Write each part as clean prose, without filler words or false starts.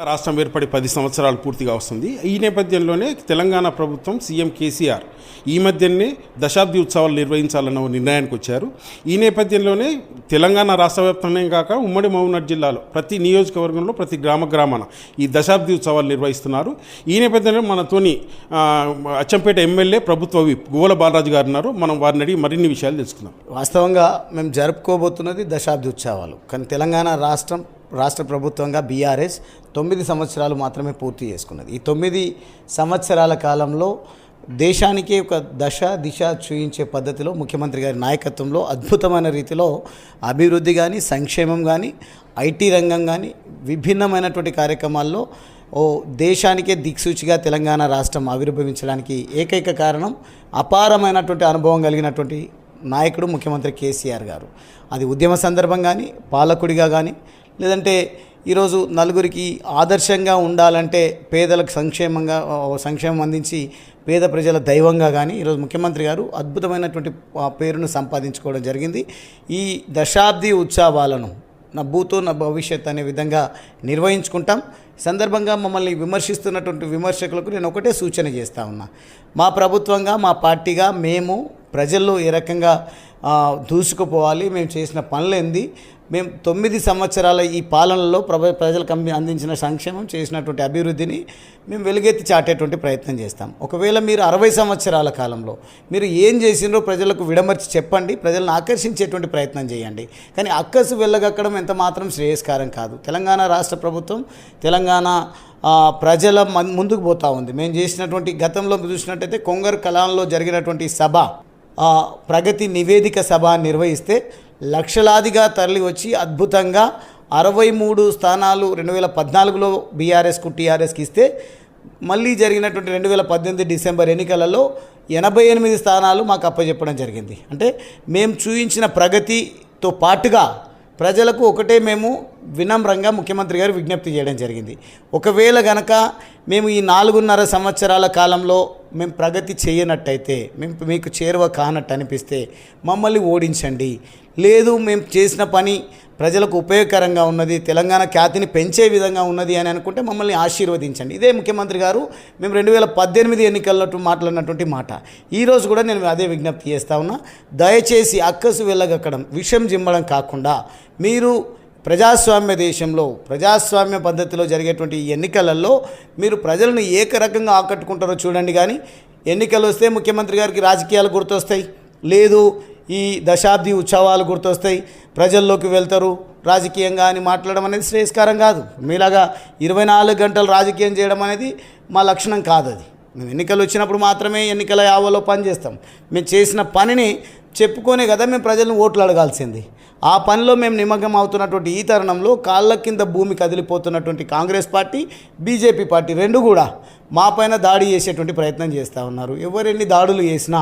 రాష్ట్రం ఏర్పడి 10 సంవత్సరాలు పూర్తిగా వస్తుంది. ఈ నేపథ్యంలోనే తెలంగాణ ప్రభుత్వం సీఎం కేసీఆర్ ఈ మధ్యనే దశాబ్ది ఉత్సవాలు నిర్వహించాలన్న నిర్ణయానికి వచ్చారు. ఈ నేపథ్యంలోనే తెలంగాణ రాష్ట్ర వ్యాప్తంగా కాక ఉమ్మడి మహబూబ్నగర్ జిల్లాలో ప్రతి నియోజకవర్గంలో ప్రతి గ్రామాన ఈ దశాబ్ది ఉత్సవాలు నిర్వహిస్తున్నారు. ఈ నేపథ్యంలో మనతోని అచ్చంపేట ఎమ్మెల్యే ప్రభుత్వ విప్ గోల బాలరాజు గారు ఉన్నారు. మనం వారిని అడిగి మరిన్ని విషయాలు తెలుసుకుందాం. వాస్తవంగా మేము జరుపుకోబోతున్నది దశాబ్ది ఉత్సవాలు. కానీ తెలంగాణ రాష్ట్ర ప్రభుత్వంగా బీఆర్ఎస్ 9 సంవత్సరాలు మాత్రమే పూర్తి చేసుకున్నది. ఈ 9 సంవత్సరాల కాలంలో దేశానికి ఒక దిశ చూయించే పద్ధతిలో ముఖ్యమంత్రి గారి నాయకత్వంలో అద్భుతమైన రీతిలో అభివృద్ధి కానీ, సంక్షేమం కానీ, ఐటీ రంగం కానీ విభిన్నమైనటువంటి కార్యక్రమాల్లో దేశానికే దిక్సూచిగా తెలంగాణ రాష్ట్రం ఆవిర్భవించడానికి ఏకైక కారణం అపారమైనటువంటి అనుభవం కలిగినటువంటి నాయకుడు ముఖ్యమంత్రి కేసీఆర్ గారు. అది ఉద్యమ సందర్భం కానీ, పాలకుడిగా కానీ, లేదంటే ఈరోజు నలుగురికి ఆదర్శంగా ఉండాలంటే పేదలకు సంక్షేమం అందించి పేద ప్రజల దైవంగా కానీ ఈరోజు ముఖ్యమంత్రి గారు అద్భుతమైనటువంటి పేరును సంపాదించుకోవడం జరిగింది. ఈ దశాబ్ది ఉత్సవాలను నా భూతో నా భవిష్యత్ అనే విధంగా నిర్వహించుకుంటాం. సందర్భంగా మమ్మల్ని విమర్శిస్తున్నటువంటి విమర్శకులకు నేను ఒకటే సూచన చేస్తూ ఉన్నా. మా ప్రభుత్వంగా, మా పార్టీగా మేము ప్రజల్లో ఏ రకంగా దూసుకుపోవాలి, మేము చేసిన పనులేంది, మేము 9 సంవత్సరాల ఈ పాలనలో ప్రజలకు అందించిన సంక్షేమం, చేసినటువంటి అభివృద్ధిని మేము వెలుగెత్తి చాటేటువంటి ప్రయత్నం చేస్తాం. ఒకవేళ మీరు 60 సంవత్సరాల కాలంలో మీరు ఏం చేసినో ప్రజలకు విడమర్చి చెప్పండి, ప్రజలను ఆకర్షించేటువంటి ప్రయత్నం చేయండి. కానీ అక్కసు వెళ్ళగక్కడం ఎంత మాత్రం శ్రేయస్కారం కాదు. తెలంగాణ రాష్ట్ర ప్రభుత్వం తెలంగాణ ప్రజల ముందుకు పోతూ ఉంది. మేము చేసినటువంటి గతంలో చూసినట్టయితే కొంగర్ కలాంలో జరిగినటువంటి సభ, ప్రగతి నివేదిక సభ నిర్వహిస్తే లక్షలాదిగా తరలి వచ్చి అద్భుతంగా 63 స్థానాలు 2014లో బీఆర్ఎస్కు టీఆర్ఎస్కి ఇస్తే మళ్ళీ జరిగినటువంటి 2018 డిసెంబర్ ఎన్నికలలో 88 స్థానాలు మాకు అప్పచెప్పడం జరిగింది. అంటే మేము చూపించిన ప్రగతితో పాటుగా ప్రజలకు ఒకటే మేము వినమ్రంగా ముఖ్యమంత్రి గారు విజ్ఞప్తి చేయడం జరిగింది. ఒకవేళ గనక మేము ఈ 4.5 సంవత్సరాల కాలంలో మేము ప్రగతి చేయనట్టయితే, మీకు చేరువ కానట్టు అనిపిస్తే మమ్మల్ని ఓడించండి. లేదు, మేము చేసిన పని ప్రజలకు ఉపయోగకరంగా ఉన్నది, తెలంగాణ ఖ్యాతిని పెంచే విధంగా ఉన్నది అని అనుకుంటే మమ్మల్ని ఆశీర్వదించండి. ఇదే ముఖ్యమంత్రి గారు మేము 2018 ఎన్నికల్లో మాట్లాడినటువంటి మాట. ఈరోజు కూడా నేను అదే విజ్ఞప్తి చేస్తా ఉన్నా. దయచేసి అక్కసు వెళ్ళగక్కడం, విషం జిమ్మడం కాకుండా మీరు ప్రజాస్వామ్య దేశంలో ప్రజాస్వామ్య పద్ధతిలో జరిగేటువంటి ఈ ఎన్నికలలో మీరు ప్రజలను ఏకరకంగా ఆకట్టుకుంటారో చూడండి. కానీ ఎన్నికలు వస్తే ముఖ్యమంత్రి గారికి రాజకీయాలు గుర్తొస్తాయి, లేదు ఈ దశాబ్ది ఉత్సవాలు గుర్తొస్తాయి, ప్రజల్లోకి వెళ్తారు రాజకీయంగా అని మాట్లాడడం అనేది శ్రేయస్కారం కాదు. మీలాగా 24 గంటలు రాజకీయం చేయడం అనేది మా లక్షణం కాదు. అది మేము ఎన్నికలు వచ్చినప్పుడు మాత్రమే ఎన్నికల యావలో పనిచేస్తాం. మేము చేసిన పనిని చెప్పుకొనే కదా మేము ప్రజలను ఓట్లు అడగాల్సింది. ఆ పనిలో మేము నిమగ్నం అవుతున్నటువంటి ఈ తరుణంలో కాళ్ళ కింద భూమి కదిలిపోతున్నటువంటి కాంగ్రెస్ పార్టీ, బీజేపీ పార్టీ రెండు కూడా మా పైన దాడి చేసేటువంటి ప్రయత్నం చేస్తూ ఉన్నారు. ఎవరెన్ని దాడులు చేసినా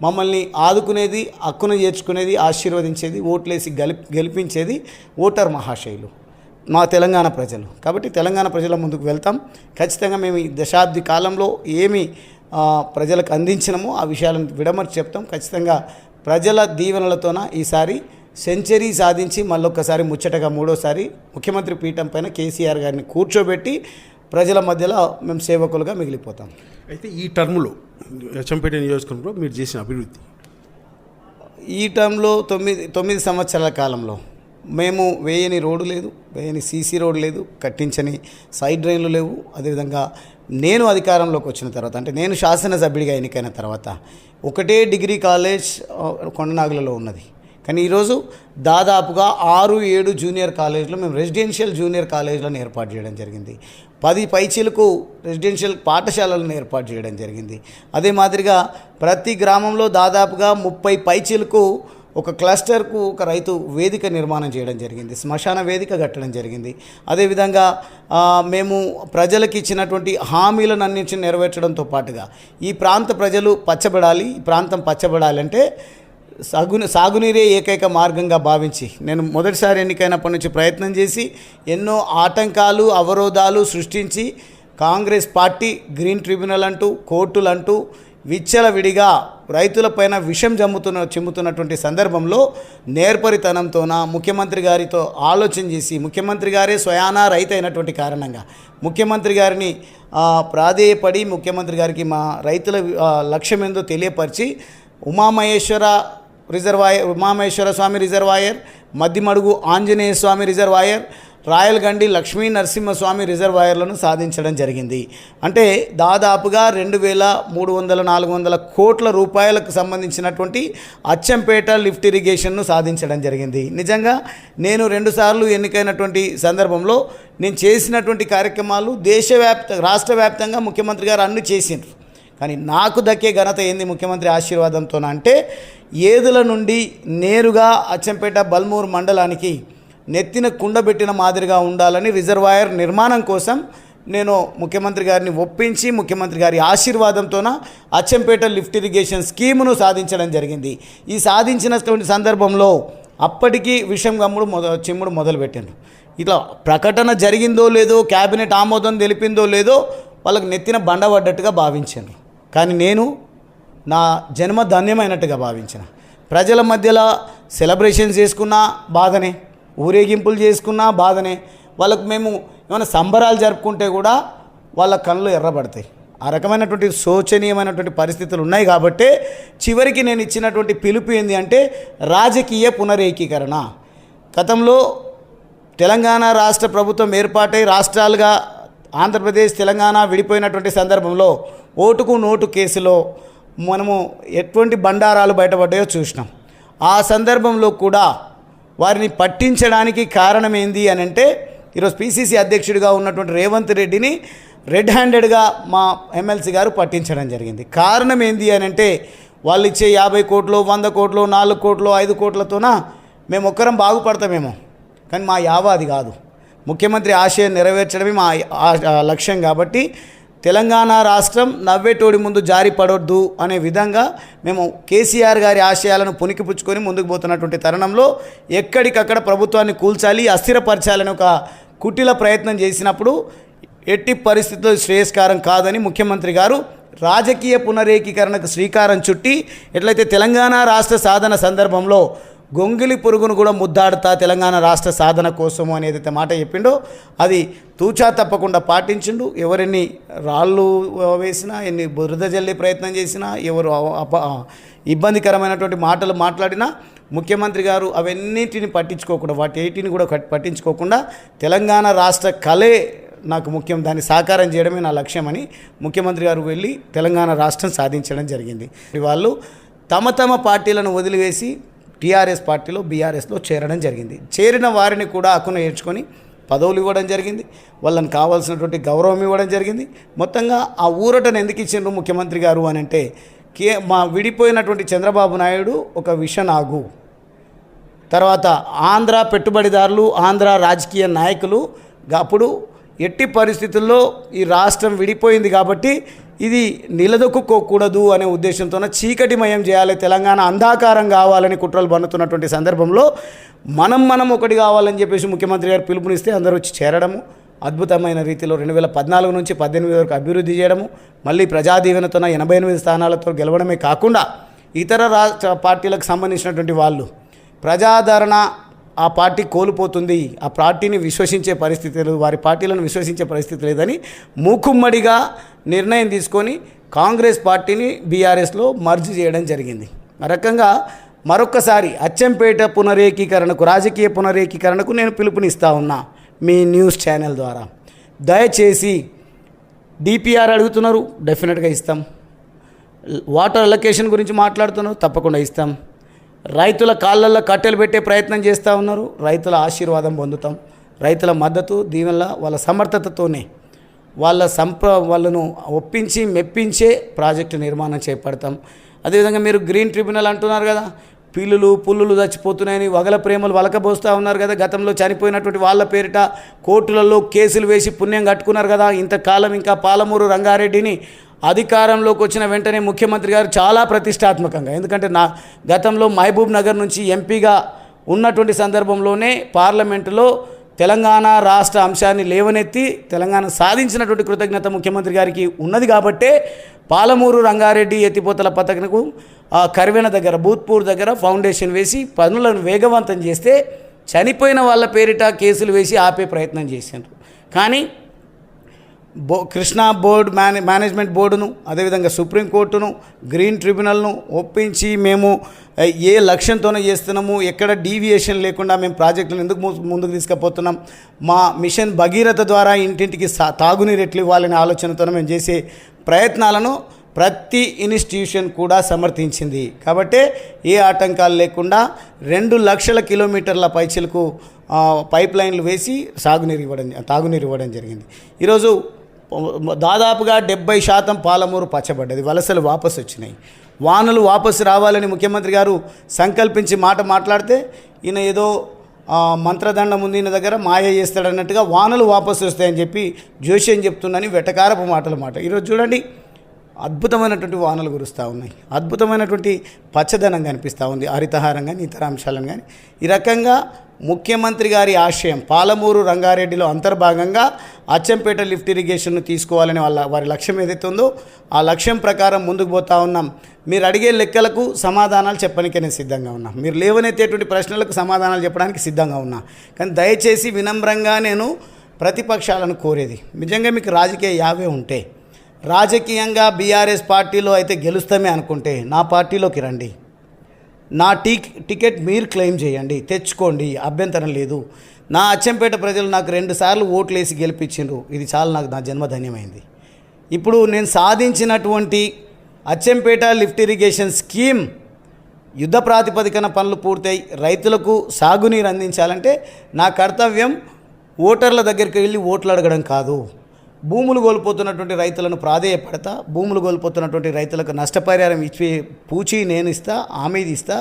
మమ్మల్ని ఆదుకునేది, హక్కును చేర్చుకునేది, ఆశీర్వదించేది, ఓట్లేసి గెలిపించేది ఓటర్ మహాశైలు మా తెలంగాణ ప్రజలు. కాబట్టి తెలంగాణ ప్రజల ముందుకు వెళ్తాం. ఖచ్చితంగా మేము ఈ దశాబ్ది కాలంలో ఏమి ప్రజలకు అందించినామో ఆ విషయాలను విడమర్చి చెప్తాం. ఖచ్చితంగా ప్రజల దీవెనలతోన ఈసారి సెంచరీ సాధించి మళ్ళొక్కసారి ముచ్చటగా 3వసారి ముఖ్యమంత్రి పీఠం పైన కేసీఆర్ గారిని కూర్చోబెట్టి ప్రజల మధ్యలో మేము సేవకులుగా మిగిలిపోతాం. అయితే ఈ టర్మ్లో అచ్చంపేట నియోజకవర్గంలో మీరు చేసిన అభివృద్ధి, ఈ టర్మ్లో 9 సంవత్సరాల కాలంలో మేము వేయని రోడ్డు లేదు, వేయని సీసీ రోడ్డు లేదు, కట్టించని సైడ్ డ్రైన్లు లేవు. అదేవిధంగా నేను అధికారంలోకి వచ్చిన తర్వాత, అంటే నేను శాసనసభ్యుడిగా ఎన్నికైన తర్వాత ఒకటే డిగ్రీ కాలేజ్ కొండనాగులలో ఉన్నది. కానీ ఈరోజు దాదాపుగా 6-7 జూనియర్ కాలేజీలు మేము రెసిడెన్షియల్ జూనియర్ కాలేజీలను ఏర్పాటు చేయడం జరిగింది. 10 పైచీలకు రెసిడెన్షియల్ పాఠశాలలను ఏర్పాటు చేయడం జరిగింది. అదే మాదిరిగా ప్రతి గ్రామంలో దాదాపుగా 30 పైచీలకు ఒక క్లస్టర్కు ఒక రైతు వేదిక నిర్మాణం చేయడం జరిగింది, శ్మశాన వేదిక కట్టడం జరిగింది. అదేవిధంగా మేము ప్రజలకు ఇచ్చినటువంటి హామీలను అన్నింటిని నెరవేర్చడంతో పాటుగా ఈ ప్రాంత ప్రజలు పచ్చబడాలి, ఈ ప్రాంతం పచ్చబడాలి అంటే సాగునీరే ఏకైక మార్గంగా భావించి నేను మొదటిసారి ఎన్నికైనప్పటి నుంచి ప్రయత్నం చేసి ఎన్నో ఆటంకాలు, అవరోధాలు సృష్టించి కాంగ్రెస్ పార్టీ గ్రీన్ ట్రిబ్యునల్ అంటూ, కోర్టులు అంటూ విచ్చలవిడిగా రైతులపైన విషం చిమ్ముతున్నటువంటి సందర్భంలో నేర్పరితనంతోన ముఖ్యమంత్రి గారితో ఆలోచన చేసి ముఖ్యమంత్రి గారే స్వయానా రైతు అయినటువంటి కారణంగా ముఖ్యమంత్రి గారిని ప్రాధేయపడి ముఖ్యమంత్రి గారికి మా రైతుల లక్ష్యం ఏందో తెలియపరిచి ఉమామహేశ్వర స్వామి రిజర్వాయర్, మద్దిమడుగు ఆంజనేయ స్వామి రిజర్వాయర్, రాయలగండి లక్ష్మీ నరసింహస్వామి రిజర్వాయర్లను సాధించడం జరిగింది. అంటే దాదాపుగా 2,300-400 కోట్ల రూపాయలకు సంబంధించినటువంటి అచ్చంపేట లిఫ్ట్ ఇరిగేషన్ను సాధించడం జరిగింది. నిజంగా నేను 2 సార్లు ఎన్నికైనటువంటి సందర్భంలో నేను చేసినటువంటి కార్యక్రమాలు రాష్ట్ర వ్యాప్తంగా ముఖ్యమంత్రి గారు అన్ని చేసిండ్రు. కానీ నాకు దక్కే ఘనత ఏంది ముఖ్యమంత్రి ఆశీర్వాదంతో అంటే ఏదుల నుండి నేరుగా అచ్చంపేట బల్మూరు మండలానికి నెత్తిన కుండబెట్టిన మాదిరిగా ఉండాలని రిజర్వాయర్ నిర్మాణం కోసం నేను ముఖ్యమంత్రి గారిని ఒప్పించి ముఖ్యమంత్రి గారి ఆశీర్వాదంతోన అచ్చంపేట లిఫ్ట్ ఇరిగేషన్ స్కీమును సాధించడం జరిగింది. ఈ సాధించినటువంటి సందర్భంలో అప్పటికి విషం చిమ్ముడు మొదలుపెట్టాను. ఇట్లా ప్రకటన జరిగిందో లేదో, క్యాబినెట్ ఆమోదం తెలిపిందో లేదో వాళ్ళకి నెత్తిన బండబడ్డట్టుగా భావించాను. కానీ నేను నా జన్మ ధన్యమైనట్టుగా భావించిన. ప్రజల మధ్యలో సెలబ్రేషన్స్ చేసుకున్నా బాధనే, ఊరేగింపులు చేసుకున్నా బాధనే. వాళ్ళకు మేము ఏమైనా సంబరాలు జరుపుకుంటే కూడా వాళ్ళ కళ్ళు ఎర్రబడతాయి. ఆ రకమైనటువంటి శోచనీయమైనటువంటి పరిస్థితులు ఉన్నాయి. కాబట్టే చివరికి నేను ఇచ్చినటువంటి పిలుపు ఏంది అంటే రాజకీయ పునరేకీకరణ. గతంలో తెలంగాణ రాష్ట్ర ప్రభుత్వం ఏర్పాటై రాష్ట్రాలుగా ఆంధ్రప్రదేశ్ తెలంగాణ విడిపోయినటువంటి సందర్భంలో ఓటుకు నోటు కేసులో మనము ఎటువంటి బండారాలు బయటపడ్డాయో చూసినాం. ఆ సందర్భంలో కూడా వారిని పట్టించడానికి కారణం ఏంది అని అంటే ఈరోజు పిసిసి అధ్యక్షుడిగా ఉన్నటువంటి రేవంత్ రెడ్డిని రెడ్ హ్యాండెడ్గా మా ఎమ్మెల్సీ గారు పట్టించడం జరిగింది. కారణం ఏంది అని అంటే వాళ్ళు ఇచ్చే 50 కోట్లు, 100 కోట్లు, 4 కోట్లు, 5 కోట్లతోన మేము ఒక్కరం బాగుపడతామేమో, కానీ మా యావాది కాదు. ముఖ్యమంత్రి ఆశయం నెరవేర్చడమే మా లక్ష్యం. కాబట్టి తెలంగాణ రాష్ట్రం నవ్వేటోడి ముందు జారి పడొద్దు అనే విధంగా మేము కేసీఆర్ గారి ఆశయాలను పుణికిపుచ్చుకొని ముందుకు పోతున్నటువంటి తరుణంలో ఎక్కడికక్కడ ప్రభుత్వాన్ని కూల్చాలి, అస్థిరపరచాలని ఒక కుటిల ప్రయత్నం చేసినప్పుడు ఎట్టి పరిస్థితుల్లో శ్రేయస్కారం కాదని ముఖ్యమంత్రి గారు రాజకీయ పునరేకీకరణకు శ్రీకారం చుట్టి ఎట్లయితే తెలంగాణ రాష్ట్ర సాధన సందర్భంలో గొంగిలి పురుగును కూడా ముద్దాడుతా తెలంగాణ రాష్ట్ర సాధన కోసము అని ఏదైతే మాట చెప్పిండో అది తూచా తప్పకుండా పాటించిండు. ఎవరిని రాళ్ళు వేసినా, ఎన్ని బురద జల్లే ప్రయత్నం చేసినా, ఎవరు ఇబ్బందికరమైనటువంటి మాటలు మాట్లాడినా ముఖ్యమంత్రి గారు అవన్నిటిని పట్టించుకోకుండా, వాటిని కూడా పట్టించుకోకుండా తెలంగాణ రాష్ట్ర కళే నాకు ముఖ్యం, దాన్ని సాకారం చేయడమే నా లక్ష్యమని ముఖ్యమంత్రి గారు వెళ్ళి తెలంగాణ రాష్ట్రం సాధించడం జరిగింది. వాళ్ళు తమ పార్టీలను వదిలివేసి టీఆర్ఎస్ పార్టీలో బీఆర్ఎస్లో చేరడం జరిగింది. చేరిన వారిని కూడా హక్కున చేర్చుకొని పదవులు ఇవ్వడం జరిగింది, వాళ్ళని కావాల్సినటువంటి గౌరవం ఇవ్వడం జరిగింది. మొత్తంగా ఆ ఊరటను ఎందుకు ఇచ్చిండ్రు ముఖ్యమంత్రి గారు అని అంటే మా విడిపోయినటువంటి చంద్రబాబు నాయుడు ఒక విషనాగు, తర్వాత ఆంధ్ర పెట్టుబడిదారులు, ఆంధ్ర రాజకీయ నాయకులు అప్పుడు ఎట్టి పరిస్థితుల్లో ఈ రాష్ట్రం విడిపోయింది కాబట్టి ఇది నిలదొక్కుకోకూడదు అనే ఉద్దేశంతో చీకటిమయం చేయాలి, తెలంగాణ అంధాకారం కావాలని కుట్రలు పన్నుతున్నటువంటి సందర్భంలో మనం ఒకటి కావాలని చెప్పేసి ముఖ్యమంత్రి గారు పిలుపునిస్తే అందరూ వచ్చి చేరడము, అద్భుతమైన రీతిలో 2014 నుంచి 18 వరకు అభివృద్ధి చేయడము, మళ్ళీ ప్రజాదీవెనతో 88 స్థానాలతో గెలవడమే కాకుండా ఇతర రాష్ట్ర పార్టీలకు సంబంధించినటువంటి వాళ్ళు ప్రజాదరణ ఆ పార్టీ కోల్పోతుంది, ఆ పార్టీని విశ్వసించే పరిస్థితి లేదు, వారి పార్టీలను విశ్వసించే పరిస్థితి లేదని మూకుమ్మడిగా నిర్ణయం తీసుకొని కాంగ్రెస్ పార్టీని బీఆర్ఎస్లో మర్జ్ చేయడం జరిగింది. ఆ రకంగా మరొక్కసారి అచ్చంపేట పునరేకీకరణకు, రాజకీయ పునరేకీకరణకు నేను పిలుపునిస్తా ఉన్నా మీ న్యూస్ ఛానల్ ద్వారా. దయచేసి డిపిఆర్ అడుగుతున్నారు, డెఫినెట్గా ఇస్తాం. వాటర్ అలొకేషన్ గురించి మాట్లాడుతున్నారు, తప్పకుండా ఇస్తాం. రైతుల కాళ్ళల్లో కట్టెలు పెట్టే ప్రయత్నం చేస్తూ ఉన్నారు, రైతుల ఆశీర్వాదం పొందుతాం. రైతుల మద్దతు దీవెనల వాళ్ళ సమర్థతతోనే వాళ్ళను ఒప్పించి మెప్పించే ప్రాజెక్టు నిర్మాణం చేపడతాం. అదేవిధంగా మీరు గ్రీన్ ట్రిబ్యునల్ అంటున్నారు కదా, పుల్లులు చచ్చిపోతున్నాయని వగల ప్రేమలు వలకబోస్తూ ఉన్నారు కదా, గతంలో చనిపోయినటువంటి వాళ్ళ పేరిట కోర్టులలో కేసులు వేసి పుణ్యం కట్టుకున్నారు కదా. ఇంతకాలం ఇంకా పాలమూరు రంగారెడ్డిని అధికారంలోకి వచ్చిన వెంటనే ముఖ్యమంత్రి గారు చాలా ప్రతిష్టాత్మకంగా, ఎందుకంటే నా గతంలో మహబూబ్ నగర్ నుంచి ఎంపీగా ఉన్నటువంటి సందర్భంలోనే పార్లమెంటులో తెలంగాణ రాష్ట్ర అంశాన్ని లేవనెత్తి తెలంగాణ సాధించినటువంటి కృతజ్ఞత ముఖ్యమంత్రి గారికి ఉన్నది కాబట్టే పాలమూరు రంగారెడ్డి ఎత్తిపోతల పథకంకు కరివెన దగ్గర బూత్పూర్ దగ్గర ఫౌండేషన్ వేసి పనులను వేగవంతం చేస్తే చనిపోయిన వాళ్ళ పేరిట కేసులు వేసి ఆపే ప్రయత్నం చేశారు. కానీ కృష్ణా బోర్డు మేనేజ్మెంట్ బోర్డును అదేవిధంగా సుప్రీంకోర్టును గ్రీన్ ట్రిబ్యునల్ను ఒప్పించి మేము ఏ లక్ష్యంతోనే చేస్తున్నాము, ఎక్కడ డీవియేషన్ లేకుండా మేము ప్రాజెక్టులను ఎందుకు ముందుకు తీసుకుపోతున్నాం, మా మిషన్ భగీరథ ద్వారా ఇంటింటికి తాగునీరు ఎట్లు ఇవ్వాలనే ఆలోచనతో మేము చేసే ప్రయత్నాలను ప్రతి ఇన్స్టిట్యూషన్ కూడా సమర్థించింది. కాబట్టే ఏ ఆటంకాలు లేకుండా 2 లక్షల కిలోమీటర్ల పైచిలకు పైప్ లైన్లు వేసి తాగునీరు ఇవ్వడం జరిగింది. ఈరోజు దాదాపుగా 70% పాలమూరు పచ్చబడ్డది. వలసలు వాపసు వచ్చినాయి. వానలు వాపసు రావాలని ముఖ్యమంత్రి గారు సంకల్పించి మాట్లాడితే ఈయన ఏదో మంత్రదండం ఉంది ఈయన దగ్గర, మాయ చేస్తాడన్నట్టుగా వానలు వాపసు వస్తాయని చెప్పి జోష్యం చెప్తుందని వెటకారపు మాట. ఈరోజు చూడండి, అద్భుతమైనటువంటి వానలు కురుస్తూ ఉన్నాయి, అద్భుతమైనటువంటి పచ్చదనం కనిపిస్తూ ఉంది, హరితహారం కానీ ఇతర అంశాలను కానీ. ఈ రకంగా ముఖ్యమంత్రి గారి ఆశయం పాలమూరు రంగారెడ్డిలో అంతర్భాగంగా అచ్చంపేట లిఫ్ట్ ఇరిగేషన్ను తీసుకోవాలని వారి లక్ష్యం ఏదైతే ఉందో ఆ లక్ష్యం ప్రకారం ముందుకు పోతా ఉన్నాం. మీరు అడిగే లెక్కలకు సమాధానాలు చెప్పడానికే నేను సిద్ధంగా ఉన్నా, మీరు లేవనెత్తేటువంటి ప్రశ్నలకు సమాధానాలు చెప్పడానికి సిద్ధంగా ఉన్నా. కానీ దయచేసి వినమ్రంగా నేను ప్రతిపక్షాలను కోరేది, నిజంగా మీకు రాజకీయ యావే ఉంటే, రాజకీయంగా బీఆర్ఎస్ పార్టీలో అయితే గెలుస్తామే అనుకుంటే నా పార్టీలోకి రండి, నా టికెట్ మీరు క్లెయిమ్ చేయండి, తెచ్చుకోండి, అభ్యంతరం లేదు. నా అచ్చంపేట ప్రజలు నాకు 2 సార్లు ఓట్లు వేసి గెలిపించిండ్రు, ఇది చాలా నాకు నా జన్మధన్యమైంది. ఇప్పుడు నేను సాధించినటువంటి అచ్చంపేట లిఫ్ట్ ఇరిగేషన్ స్కీమ్ యుద్ధ ప్రాతిపదికన పనులు పూర్తయి రైతులకు సాగునీరు అందించాలంటే నా కర్తవ్యం ఓటర్ల దగ్గరికి వెళ్ళి ఓట్లు అడగడం కాదు, భూములు కోల్పోతున్నటువంటి రైతులను ప్రాధేయపడతా, భూములు కోల్పోతున్నటువంటి రైతులకు నష్టపరిహారం ఇచ్చి పూచి నేను ఇస్తా, హామీది ఇస్తా.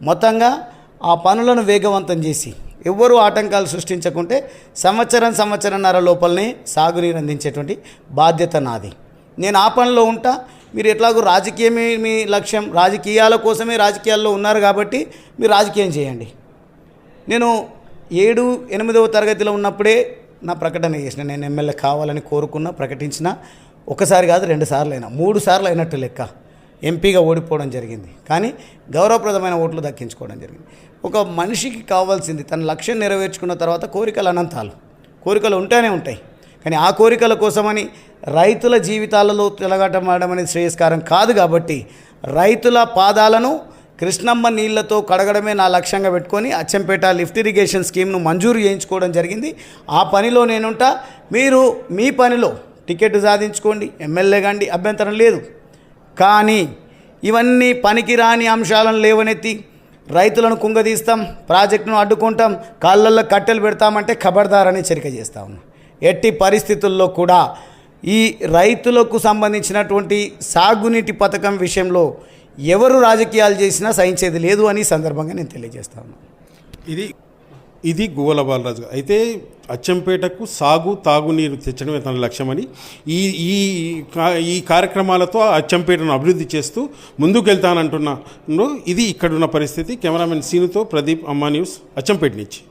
మొత్తంగా ఆ పనులను వేగవంతం చేసి ఎవ్వరూ ఆటంకాలు సృష్టించకుంటే సంవత్సరంన్నర లోపలనే సాగునీరు అందించేటువంటి బాధ్యత నాది. నేను ఆ పనిలో ఉంటా. మీరు ఎట్లాగో రాజకీయమే మీ లక్ష్యం, రాజకీయాల కోసమే రాజకీయాల్లో ఉన్నారు కాబట్టి మీరు రాజకీయం చేయండి. నేను 7-8వ తరగతిలో ఉన్నప్పుడే నా ప్రకటన చేసిన, నేను ఎమ్మెల్యే కావాలని కోరుకున్నా, ప్రకటించిన. ఒకసారి కాదు 2 సార్లు అయినా, 3 సార్లు అయినట్టు లెక్క. ఎంపీగా ఓడిపోవడం జరిగింది, కానీ గౌరవప్రదమైన ఓట్లు దక్కించుకోవడం జరిగింది. ఒక మనిషికి కావాల్సింది తన లక్ష్యం నెరవేర్చుకున్న తర్వాత కోరికలు అనంతాలు, కోరికలు ఉంటూనే ఉంటాయి. కానీ ఆ కోరికల కోసమని రైతుల జీవితాలలో తిరగటమాడడం అనేది శ్రేయస్కారం కాదు. కాబట్టి రైతుల పాదాలను కృష్ణమ్మ నీళ్లతో కడగడమే నా లక్ష్యంగా పెట్టుకొని అచ్చంపేట లిఫ్ట్ ఇరిగేషన్ స్కీమ్ను మంజూరు చేయించుకోవడం జరిగింది. ఆ పనిలో నేనుంటా. మీరు మీ పనిలో టికెట్ సాధించుకోండి, ఎమ్మెల్యే కాండి, అభ్యంతరం లేదు. కానీ ఇవన్నీ పనికిరాని అంశాలను లేవనెత్తి రైతులను కుంగదీస్తాం, ప్రాజెక్టును అడ్డుకుంటాం, కాళ్ళల్లో కట్టెలు పెడతామంటే ఖబర్దారని హెచ్చరిక చేస్తా ఉన్నాం. ఎట్టి పరిస్థితుల్లో కూడా ఈ రైతులకు సంబంధించినటువంటి సాగునీటి పథకం విషయంలో ఎవరు రాజకీయాలు చేసినా సహించేది లేదు అని సందర్భంగా నేను తెలియజేస్తాను. ఇది గువ్వల బాలరాజు. అయితే అచ్చంపేటకు తాగునీరు తెచ్చడమే తన లక్ష్యమని ఈ కార్యక్రమాలతో అచ్చంపేటను అభివృద్ధి చేస్తూ ముందుకు వెళ్తానంటున్నాను. ఇది ఇక్కడున్న పరిస్థితి. కెమెరామెన్ సీనుతో ప్రదీప్, అమ్మా న్యూస్, అచ్చంపేట నుంచి.